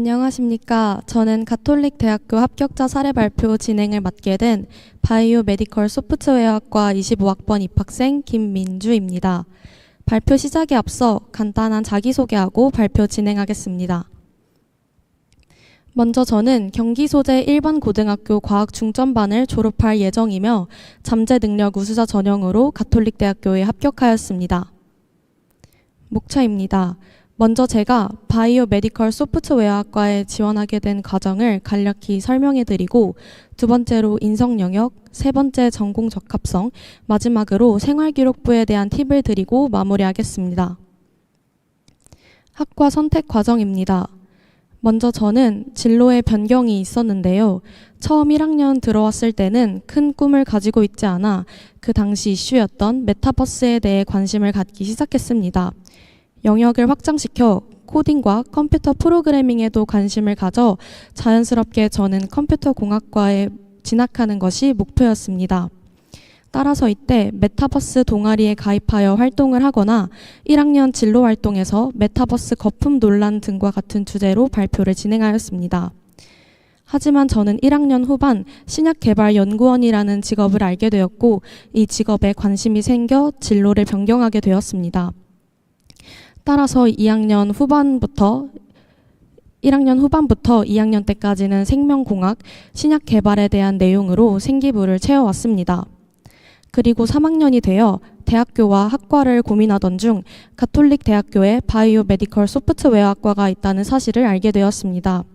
안녕하십니까. 저는 가톨릭대학교 합격자 사례 발표 진행을 맡게 된 바이오 메디컬 소프트웨어학과 25학번 입학생 김민주입니다. 발표 시작에 앞서 간단한 자기소개하고 발표 진행하겠습니다. 먼저 저는 경기 소재 1번 고등학교 과학 중점반을 졸업할 예정이며 잠재 능력 우수자 전형으로 가톨릭대학교에 합격하였습니다. 목차입니다. 먼저 제가 바이오 메디컬 소프트웨어학과에 지원하게 된 과정을 간략히 설명해드리고, 두 번째로 인성 영역, 세 번째 전공 적합성, 마지막으로 생활기록부에 대한 팁을 드리고 마무리하겠습니다. 학과 선택 과정입니다. 먼저 저는 진로의 변경이 있었는데요. 처음 1학년 들어왔을 때는 큰 꿈을 가지고 있지 않아 그 당시 이슈였던 메타버스에 대해 관심을 갖기 시작했습니다. 영역을 확장시켜 코딩과 컴퓨터 프로그래밍에도 관심을 가져 자연스럽게 저는 컴퓨터 공학과에 진학하는 것이 목표였습니다. 따라서 이때 메타버스 동아리에 가입하여 활동을 하거나 1학년 진로 활동에서 메타버스 거품 논란 등과 같은 주제로 발표를 진행하였습니다. 하지만 저는 1학년 후반 신약개발연구원이라는 직업을 알게 되었고, 이 직업에 관심이 생겨 진로를 변경하게 되었습니다. 따라서 1학년 후반부터 2학년 때까지는 생명공학, 신약 개발에 대한 내용으로 생기부를 채워왔습니다. 그리고 3학년이 되어 대학교와 학과를 고민하던 중 가톨릭 대학교에 바이오 메디컬 소프트웨어학과가 있다는 사실을 알게 되었습니다.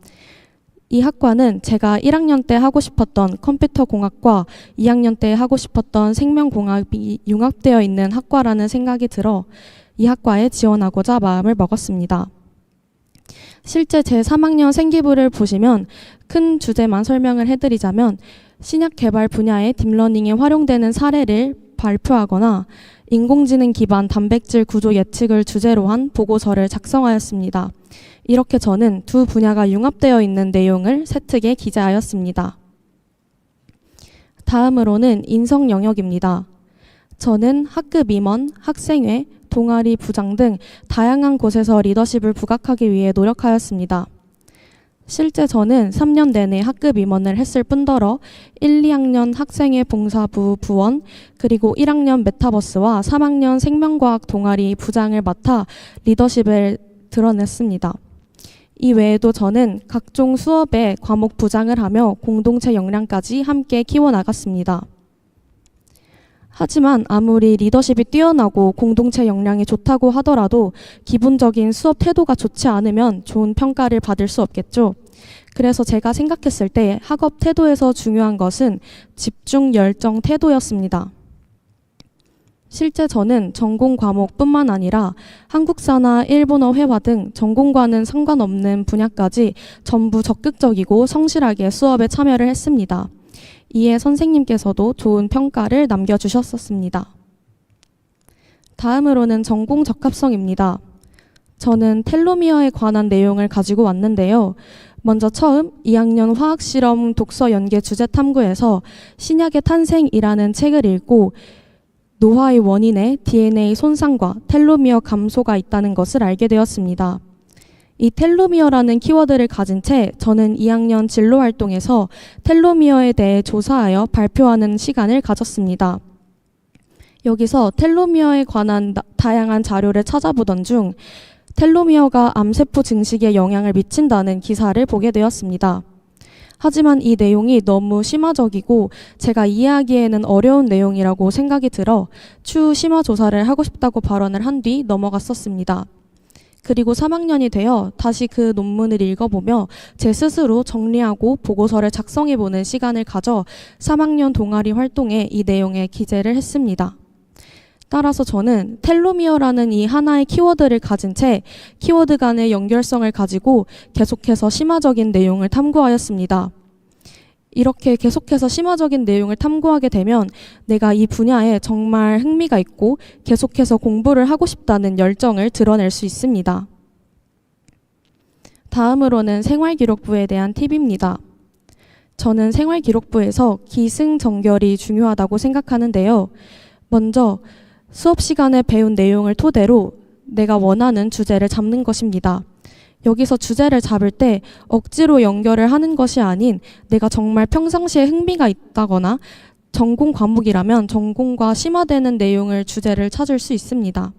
이 학과는 제가 1학년 때 하고 싶었던 컴퓨터 공학과 2학년 때 하고 싶었던 생명공학이 융합되어 있는 학과라는 생각이 들어 이 학과에 지원하고자 마음을 먹었습니다. 실제 제 3학년 생기부를 보시면 큰 주제만 설명을 해드리자면, 신약 개발 분야의 딥러닝에 활용되는 사례를 발표하거나 인공지능 기반 단백질 구조 예측을 주제로 한 보고서를 작성하였습니다. 이렇게 저는 두 분야가 융합되어 있는 내용을 세특에 기재하였습니다. 다음으로는 인성 영역입니다. 저는 학급 임원, 학생회, 동아리, 부장 등 다양한 곳에서 리더십을 부각하기 위해 노력하였습니다. 실제 저는 3년 내내 학급 임원을 했을 뿐더러 1, 2학년 학생회 봉사부 부원, 그리고 1학년 메타버스와 3학년 생명과학 동아리 부장을 맡아 리더십을 드러냈습니다. 이 외에도 저는 각종 수업에 과목 부장을 하며 공동체 역량까지 함께 키워나갔습니다. 하지만 아무리 리더십이 뛰어나고 공동체 역량이 좋다고 하더라도 기본적인 수업 태도가 좋지 않으면 좋은 평가를 받을 수 없겠죠. 그래서 제가 생각했을 때 학업 태도에서 중요한 것은 집중, 열정, 태도였습니다. 실제 저는 전공 과목뿐만 아니라 한국사나 일본어 회화 등 전공과는 상관없는 분야까지 전부 적극적이고 성실하게 수업에 참여를 했습니다. 이에 선생님께서도 좋은 평가를 남겨주셨었습니다. 다음으로는 전공 적합성입니다. 저는 텔로미어에 관한 내용을 가지고 왔는데요. 먼저 처음 2학년 화학실험 독서 연계 주제 탐구에서 신약의 탄생이라는 책을 읽고 노화의 원인에 DNA 손상과 텔로미어 감소가 있다는 것을 알게 되었습니다. 이 텔로미어라는 키워드를 가진 채 저는 2학년 진로 활동에서 텔로미어에 대해 조사하여 발표하는 시간을 가졌습니다. 여기서 텔로미어에 관한 다양한 자료를 찾아보던 중 텔로미어가 암세포 증식에 영향을 미친다는 기사를 보게 되었습니다. 하지만 이 내용이 너무 심화적이고 제가 이해하기에는 어려운 내용이라고 생각이 들어 추후 심화 조사를 하고 싶다고 발언을 한 뒤 넘어갔었습니다. 그리고 3학년이 되어 다시 그 논문을 읽어보며 제 스스로 정리하고 보고서를 작성해보는 시간을 가져 3학년 동아리 활동에 이 내용에 기재를 했습니다. 따라서 저는 텔로미어라는 이 하나의 키워드를 가진 채 키워드 간의 연결성을 가지고 계속해서 심화적인 내용을 탐구하였습니다. 이렇게 계속해서 심화적인 내용을 탐구하게 되면 내가 이 분야에 정말 흥미가 있고 계속해서 공부를 하고 싶다는 열정을 드러낼 수 있습니다. 다음으로는 생활기록부에 대한 팁입니다. 저는 생활기록부에서 기승전결이 중요하다고 생각하는데요. 먼저 수업 시간에 배운 내용을 토대로 내가 원하는 주제를 잡는 것입니다. 여기서 주제를 잡을 때 억지로 연결을 하는 것이 아닌 내가 정말 평상시에 흥미가 있다거나 전공 과목이라면 전공과 심화되는 내용을 주제를 찾을 수 있습니다.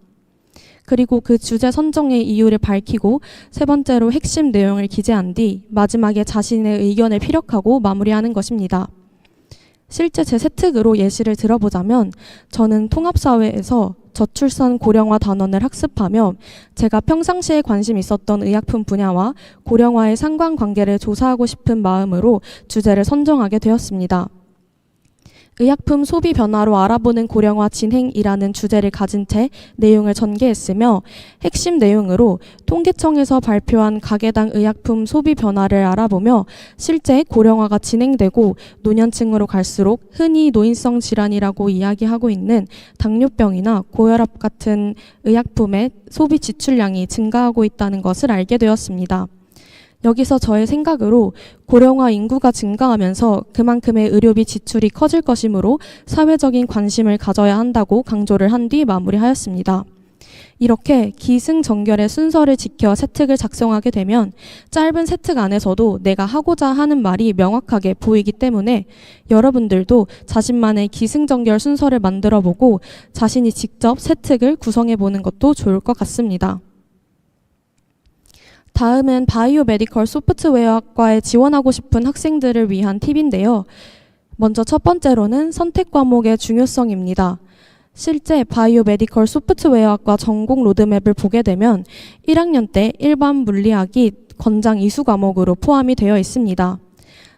그리고 그 주제 선정의 이유를 밝히고 세 번째로 핵심 내용을 기재한 뒤 마지막에 자신의 의견을 피력하고 마무리하는 것입니다. 실제 제 세특으로 예시를 들어보자면 저는 통합사회에서 저출산 고령화 단원을 학습하며 제가 평상시에 관심 있었던 의약품 분야와 고령화의 상관관계를 조사하고 싶은 마음으로 주제를 선정하게 되었습니다. 의약품 소비 변화로 알아보는 고령화 진행이라는 주제를 가진 채 내용을 전개했으며 핵심 내용으로 통계청에서 발표한 가계당 의약품 소비 변화를 알아보며 실제 고령화가 진행되고 노년층으로 갈수록 흔히 노인성 질환이라고 이야기하고 있는 당뇨병이나 고혈압 같은 의약품의 소비 지출량이 증가하고 있다는 것을 알게 되었습니다. 여기서 저의 생각으로 고령화 인구가 증가하면서 그만큼의 의료비 지출이 커질 것이므로 사회적인 관심을 가져야 한다고 강조를 한 뒤 마무리하였습니다. 이렇게 기승전결의 순서를 지켜 세특을 작성하게 되면 짧은 세특 안에서도 내가 하고자 하는 말이 명확하게 보이기 때문에 여러분들도 자신만의 기승전결 순서를 만들어 보고 자신이 직접 세특을 구성해 보는 것도 좋을 것 같습니다. 다음은 바이오메디컬 소프트웨어학과에 지원하고 싶은 학생들을 위한 팁인데요. 먼저 첫 번째로는 선택 과목의 중요성입니다. 실제 바이오메디컬 소프트웨어학과 전공 로드맵을 보게 되면 1학년 때 일반 물리학이 권장 이수 과목으로 포함이 되어 있습니다.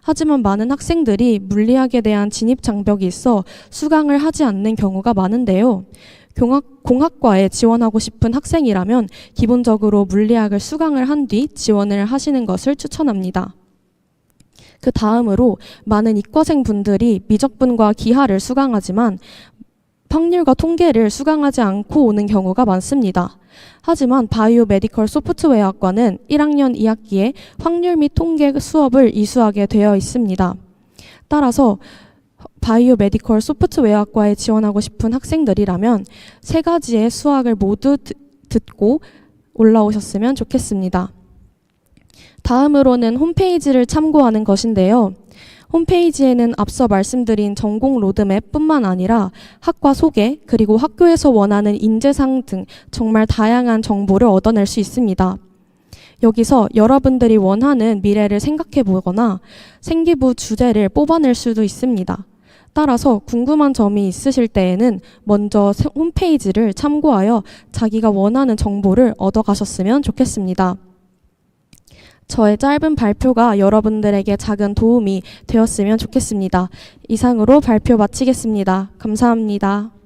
하지만 많은 학생들이 물리학에 대한 진입 장벽이 있어 수강을 하지 않는 경우가 많은데요. 공학과에 지원하고 싶은 학생이라면 기본적으로 물리학을 수강을 한 뒤 지원을 하시는 것을 추천합니다. 그 다음으로 많은 이과생 분들이 미적분과 기하를 수강하지만 확률과 통계를 수강하지 않고 오는 경우가 많습니다. 하지만 바이오메디컬 소프트웨어학과는 1학년 2학기에 확률 및 통계 수업을 이수하게 되어 있습니다. 따라서 바이오메디컬 소프트웨어학과에 지원하고 싶은 학생들이라면 세 가지의 수학을 모두 듣고 올라오셨으면 좋겠습니다. 다음으로는 홈페이지를 참고하는 것인데요. 홈페이지에는 앞서 말씀드린 전공 로드맵 뿐만 아니라 학과 소개 그리고 학교에서 원하는 인재상 등 정말 다양한 정보를 얻어낼 수 있습니다. 여기서 여러분들이 원하는 미래를 생각해 보거나 생기부 주제를 뽑아낼 수도 있습니다. 따라서 궁금한 점이 있으실 때에는 먼저 홈페이지를 참고하여 자기가 원하는 정보를 얻어가셨으면 좋겠습니다. 저의 짧은 발표가 여러분들에게 작은 도움이 되었으면 좋겠습니다. 이상으로 발표 마치겠습니다. 감사합니다.